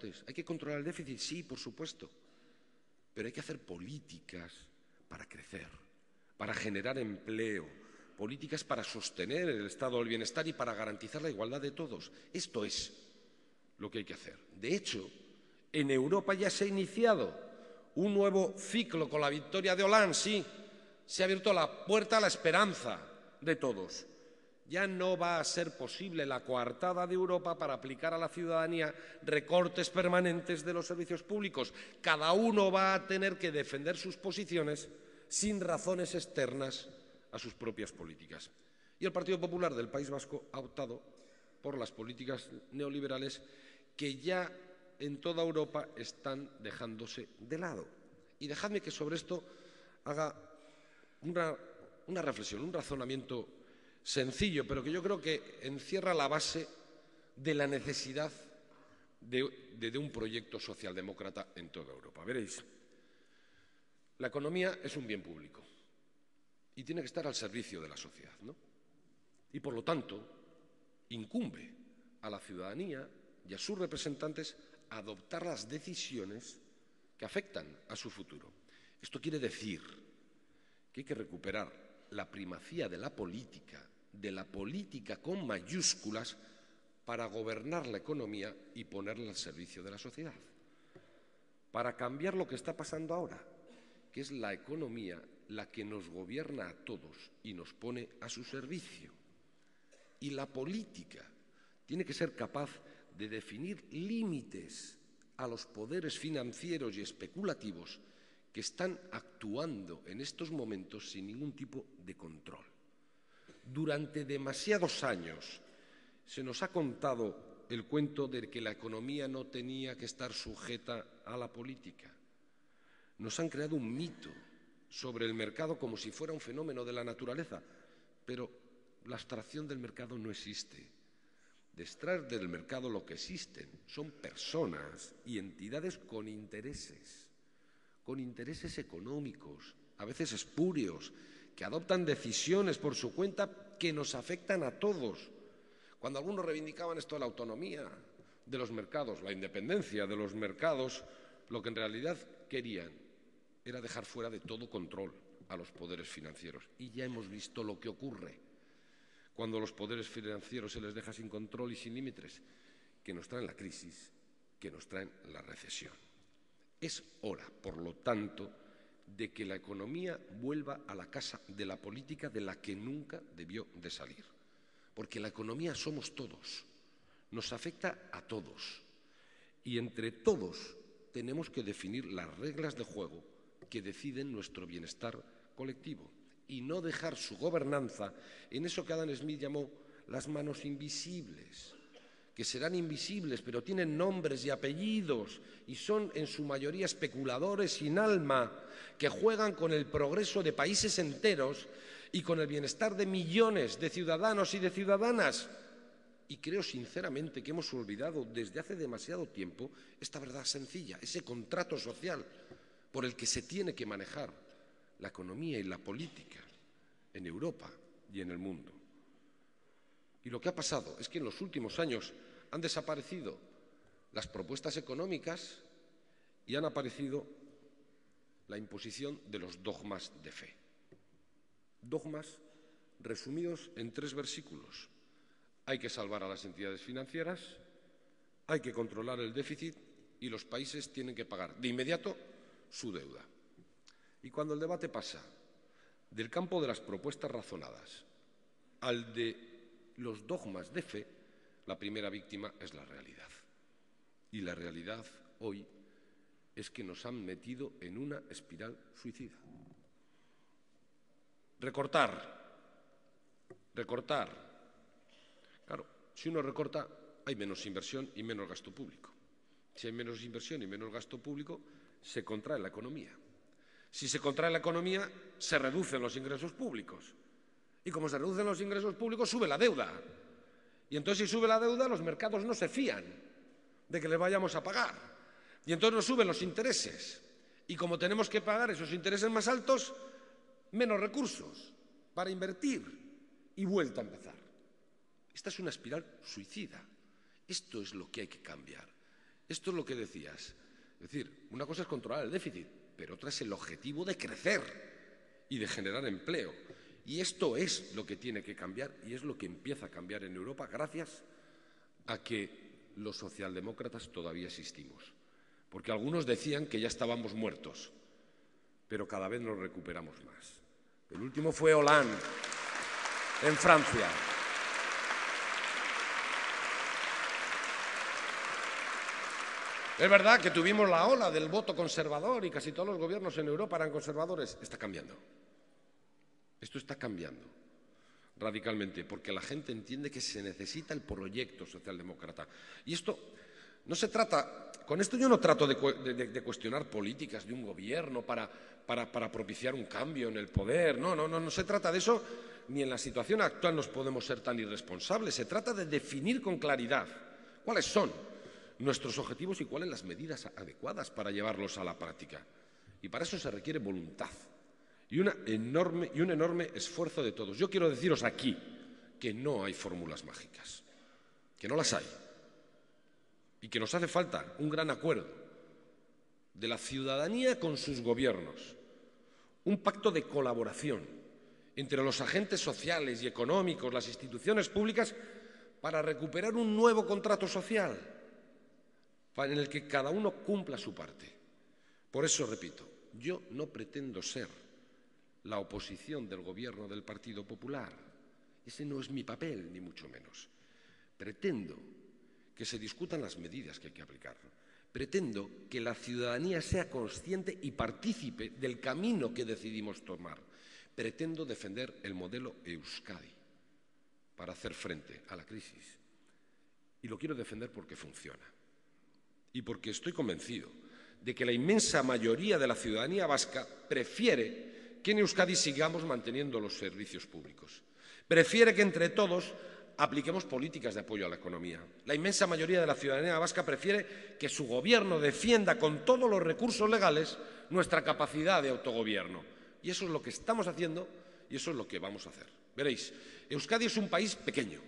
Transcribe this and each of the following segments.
ajustes, hay que controlar el déficit, sí, por supuesto, pero hay que hacer políticas para crecer, para generar empleo, políticas para sostener el estado del bienestar y para garantizar la igualdad de todos. Esto es lo que hay que hacer. De hecho, en Europa ya se ha iniciado un nuevo ciclo con la victoria de Hollande, sí, se ha abierto la puerta a la esperanza de todos. Ya no va a ser posible la coartada de Europa para aplicar a la ciudadanía recortes permanentes de los servicios públicos. Cada uno va a tener que defender sus posiciones sin razones externas a sus propias políticas. Y el Partido Popular del País Vasco ha optado por las políticas neoliberales que ya en toda Europa están dejándose de lado. Y dejadme que sobre esto haga una reflexión, un razonamiento sencillo, pero que yo creo que encierra la base de la necesidad de un proyecto socialdemócrata en toda Europa. Veréis, la economía es un bien público y tiene que estar al servicio de la sociedad, ¿no? Y por lo tanto, incumbe a la ciudadanía y a sus representantes adoptar las decisiones que afectan a su futuro. Esto quiere decir que hay que recuperar la primacía de la política con mayúsculas, para gobernar la economía y ponerla al servicio de la sociedad. Para cambiar lo que está pasando ahora, que es la economía la que nos gobierna a todos y nos pone a su servicio. Y la política tiene que ser capaz de definir límites a los poderes financieros y especulativos que están actuando en estos momentos sin ningún tipo de control. Durante demasiados años se nos ha contado el cuento de que la economía no tenía que estar sujeta a la política. Nos han creado un mito sobre el mercado como si fuera un fenómeno de la naturaleza, pero la abstracción del mercado no existe. Detrás del mercado lo que existen son personas y entidades con intereses económicos, a veces espurios, que adoptan decisiones por su cuenta que nos afectan a todos. Cuando algunos reivindicaban esto de la autonomía de los mercados, la independencia de los mercados, lo que en realidad querían era dejar fuera de todo control a los poderes financieros. Y ya hemos visto lo que ocurre cuando los poderes financieros se les deja sin control y sin límites, que nos traen la crisis, que nos traen la recesión. Es hora, por lo tanto, de que la economía vuelva a la casa de la política de la que nunca debió de salir. Porque la economía somos todos, nos afecta a todos. Y entre todos tenemos que definir las reglas de juego que deciden nuestro bienestar colectivo y no dejar su gobernanza en eso que Adam Smith llamó las manos invisibles, que serán invisibles, pero tienen nombres y apellidos y son en su mayoría especuladores sin alma que juegan con el progreso de países enteros y con el bienestar de millones de ciudadanos y de ciudadanas. Y creo sinceramente que hemos olvidado desde hace demasiado tiempo esta verdad sencilla, ese contrato social por el que se tiene que manejar la economía y la política en Europa y en el mundo. Y lo que ha pasado es que en los últimos años han desaparecido las propuestas económicas y han aparecido la imposición de los dogmas de fe. Dogmas resumidos en 3 versículos. Hay que salvar a las entidades financieras, hay que controlar el déficit y los países tienen que pagar de inmediato su deuda. Y cuando el debate pasa del campo de las propuestas razonadas al de los dogmas de fe, la primera víctima es la realidad. Y la realidad hoy es que nos han metido en una espiral suicida. Recortar. Claro, si uno recorta, hay menos inversión y menos gasto público. Si hay menos inversión y menos gasto público, se contrae la economía. Si se contrae la economía, se reducen los ingresos públicos. Y como se reducen los ingresos públicos, sube la deuda. Y entonces, si sube la deuda, los mercados no se fían de que les vayamos a pagar. Y entonces nos suben los intereses. Y como tenemos que pagar esos intereses más altos, menos recursos para invertir y vuelta a empezar. Esta es una espiral suicida. Esto es lo que hay que cambiar. Esto es lo que decías. Es decir, una cosa es controlar el déficit, pero otra es el objetivo de crecer y de generar empleo. Y esto es lo que tiene que cambiar y es lo que empieza a cambiar en Europa gracias a que los socialdemócratas todavía existimos. Porque algunos decían que ya estábamos muertos, pero cada vez nos recuperamos más. El último fue Hollande, en Francia. Es verdad que tuvimos la ola del voto conservador y casi todos los gobiernos en Europa eran conservadores. Está cambiando. Esto está cambiando radicalmente porque la gente entiende que se necesita el proyecto socialdemócrata. Y esto no se trata, con esto yo no trato de cuestionar políticas de un gobierno para propiciar un cambio en el poder. No se trata de eso, ni en la situación actual nos podemos ser tan irresponsables. Se trata de definir con claridad cuáles son nuestros objetivos y cuáles las medidas adecuadas para llevarlos a la práctica. Y para eso se requiere voluntad y un enorme esfuerzo de todos. Yo quiero deciros aquí que no hay fórmulas mágicas, que no las hay, y que nos hace falta un gran acuerdo de la ciudadanía con sus gobiernos, un pacto de colaboración entre los agentes sociales y económicos, las instituciones públicas, para recuperar un nuevo contrato social, en el que cada uno cumpla su parte. Por eso, repito, yo no pretendo ser la oposición del gobierno del Partido Popular. Ese no es mi papel, ni mucho menos. Pretendo que se discutan las medidas que hay que aplicar. Pretendo que la ciudadanía sea consciente y partícipe del camino que decidimos tomar. Pretendo defender el modelo Euskadi para hacer frente a la crisis. Y lo quiero defender porque funciona. Y porque estoy convencido de que la inmensa mayoría de la ciudadanía vasca prefiere que en Euskadi sigamos manteniendo los servicios públicos. Prefiere que entre todos apliquemos políticas de apoyo a la economía. La inmensa mayoría de la ciudadanía vasca prefiere que su gobierno defienda con todos los recursos legales nuestra capacidad de autogobierno. Y eso es lo que estamos haciendo y eso es lo que vamos a hacer. Veréis, Euskadi es un país pequeño,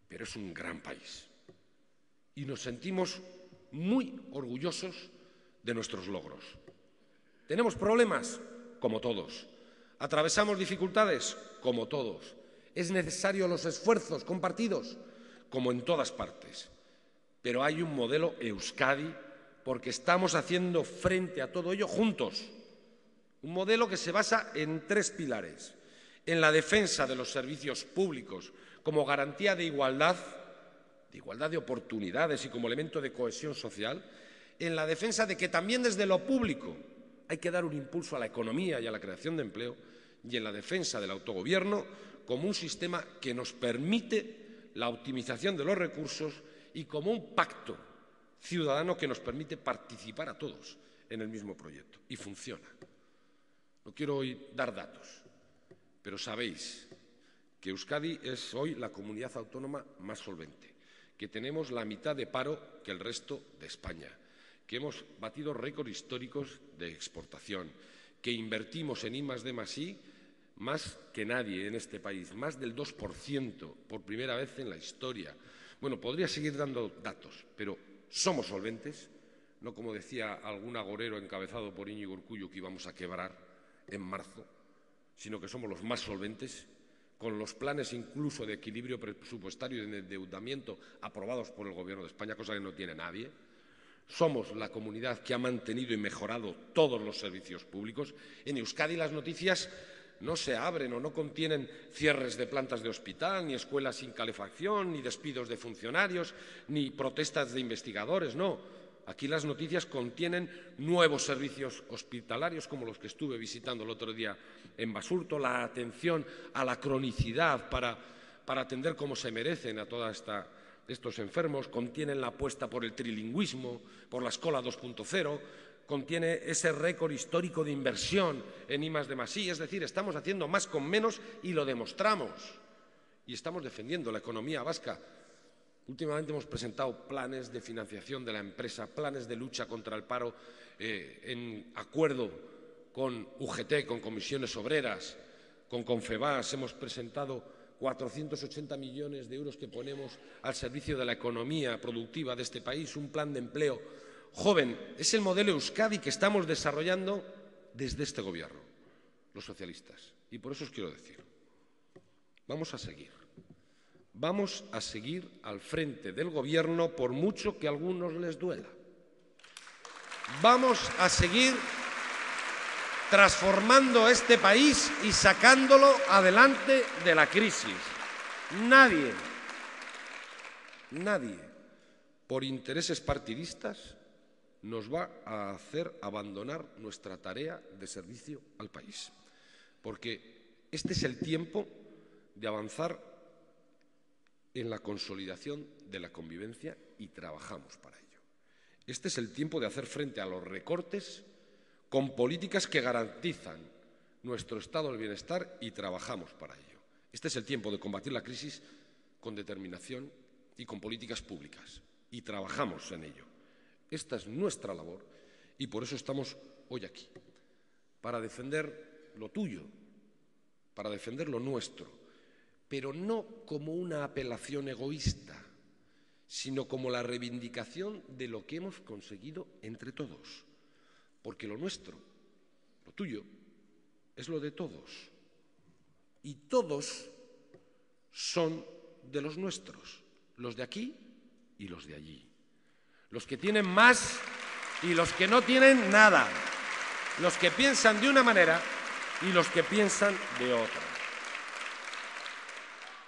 pero es un gran país. Y nos sentimos muy orgullosos de nuestros logros. ¿Tenemos problemas? Como todos. ¿Atravesamos dificultades? Como todos. ¿Es necesario los esfuerzos compartidos? Como en todas partes. Pero hay un modelo Euskadi porque estamos haciendo frente a todo ello juntos. Un modelo que se basa en 3 pilares. En la defensa de los servicios públicos como garantía de igualdad de oportunidades y como elemento de cohesión social, en la defensa de que también desde lo público hay que dar un impulso a la economía y a la creación de empleo, y en la defensa del autogobierno como un sistema que nos permite la optimización de los recursos y como un pacto ciudadano que nos permite participar a todos en el mismo proyecto. Y funciona. No quiero hoy dar datos, pero sabéis que Euskadi es hoy la comunidad autónoma más solvente, que tenemos la mitad de paro que el resto de España, que hemos batido récords históricos de exportación, que invertimos en I+D+I más que nadie en este país, más del 2% por primera vez en la historia. Bueno, podría seguir dando datos, pero somos solventes, no como decía algún agorero encabezado por Íñigo Urkullu que íbamos a quebrar en marzo, sino que somos los más solventes, con los planes incluso de equilibrio presupuestario y de endeudamiento aprobados por el Gobierno de España, cosa que no tiene nadie. Somos la comunidad que ha mantenido y mejorado todos los servicios públicos. En Euskadi las noticias no se abren o no contienen cierres de plantas de hospital, ni escuelas sin calefacción, ni despidos de funcionarios, ni protestas de investigadores, no. Aquí las noticias contienen nuevos servicios hospitalarios, como los que estuve visitando el otro día en Basurto, la atención a la cronicidad para atender como se merecen a todos estos enfermos, contienen la apuesta por el trilingüismo, por la escuela 2.0, contiene ese récord histórico de inversión en I+D+I, es decir, estamos haciendo más con menos y lo demostramos. Y estamos defendiendo la economía vasca. Últimamente hemos presentado planes de financiación de la empresa, planes de lucha contra el paro en acuerdo con UGT, con comisiones obreras, con Confebask. Hemos presentado 480 millones de euros que ponemos al servicio de la economía productiva de este país, un plan de empleo joven. Es el modelo Euskadi que estamos desarrollando desde este gobierno, los socialistas. Y por eso os quiero decir, vamos a seguir al frente del gobierno por mucho que a algunos les duela. Vamos a seguir transformando este país y sacándolo adelante de la crisis. Nadie, por intereses partidistas, nos va a hacer abandonar nuestra tarea de servicio al país. Porque este es el tiempo de avanzar en la consolidación de la convivencia y trabajamos para ello. Este es el tiempo de hacer frente a los recortes con políticas que garantizan nuestro estado del bienestar y trabajamos para ello. Este es el tiempo de combatir la crisis con determinación y con políticas públicas y trabajamos en ello. Esta es nuestra labor y por eso estamos hoy aquí, para defender lo tuyo, para defender lo nuestro, pero no como una apelación egoísta, sino como la reivindicación de lo que hemos conseguido entre todos. Porque lo nuestro, lo tuyo, es lo de todos. Y todos son de los nuestros, los de aquí y los de allí. Los que tienen más y los que no tienen nada. Los que piensan de una manera y los que piensan de otra.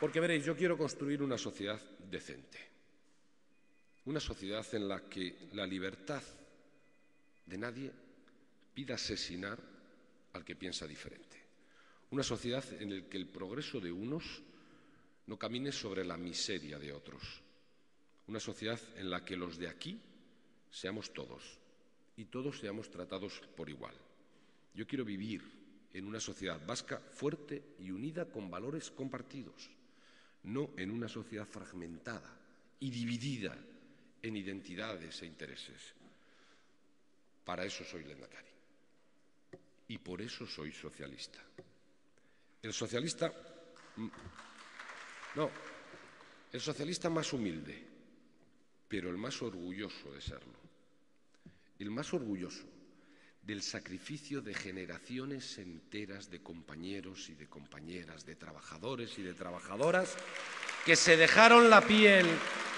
Porque veréis, yo quiero construir una sociedad decente. Una sociedad en la que la libertad de nadie pida asesinar al que piensa diferente. Una sociedad en la que el progreso de unos no camine sobre la miseria de otros. Una sociedad en la que los de aquí seamos todos y todos seamos tratados por igual. Yo quiero vivir en una sociedad vasca fuerte y unida con valores compartidos, no en una sociedad fragmentada y dividida en identidades e intereses. Para eso soy lehendakari. Y por eso soy socialista. El socialista más humilde, pero el más orgulloso de serlo. El más orgulloso del sacrificio de generaciones enteras de compañeros y de compañeras, de trabajadores y de trabajadoras que se dejaron la piel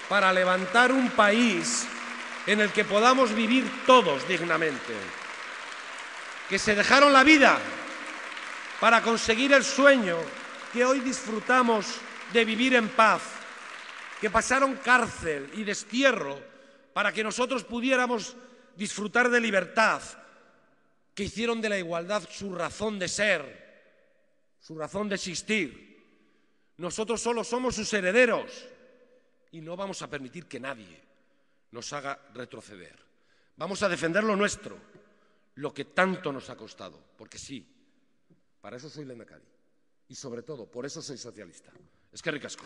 para levantar un país en el que podamos vivir todos dignamente, que se dejaron la vida para conseguir el sueño que hoy disfrutamos de vivir en paz, que pasaron cárcel y destierro para que nosotros pudiéramos disfrutar de libertad, que hicieron de la igualdad su razón de ser, su razón de existir. Nosotros solo somos sus herederos y no vamos a permitir que nadie nos haga retroceder. Vamos a defender lo nuestro, lo que tanto nos ha costado, porque sí, para eso soy lehendakari y sobre todo por eso soy socialista. Eskerrik asko.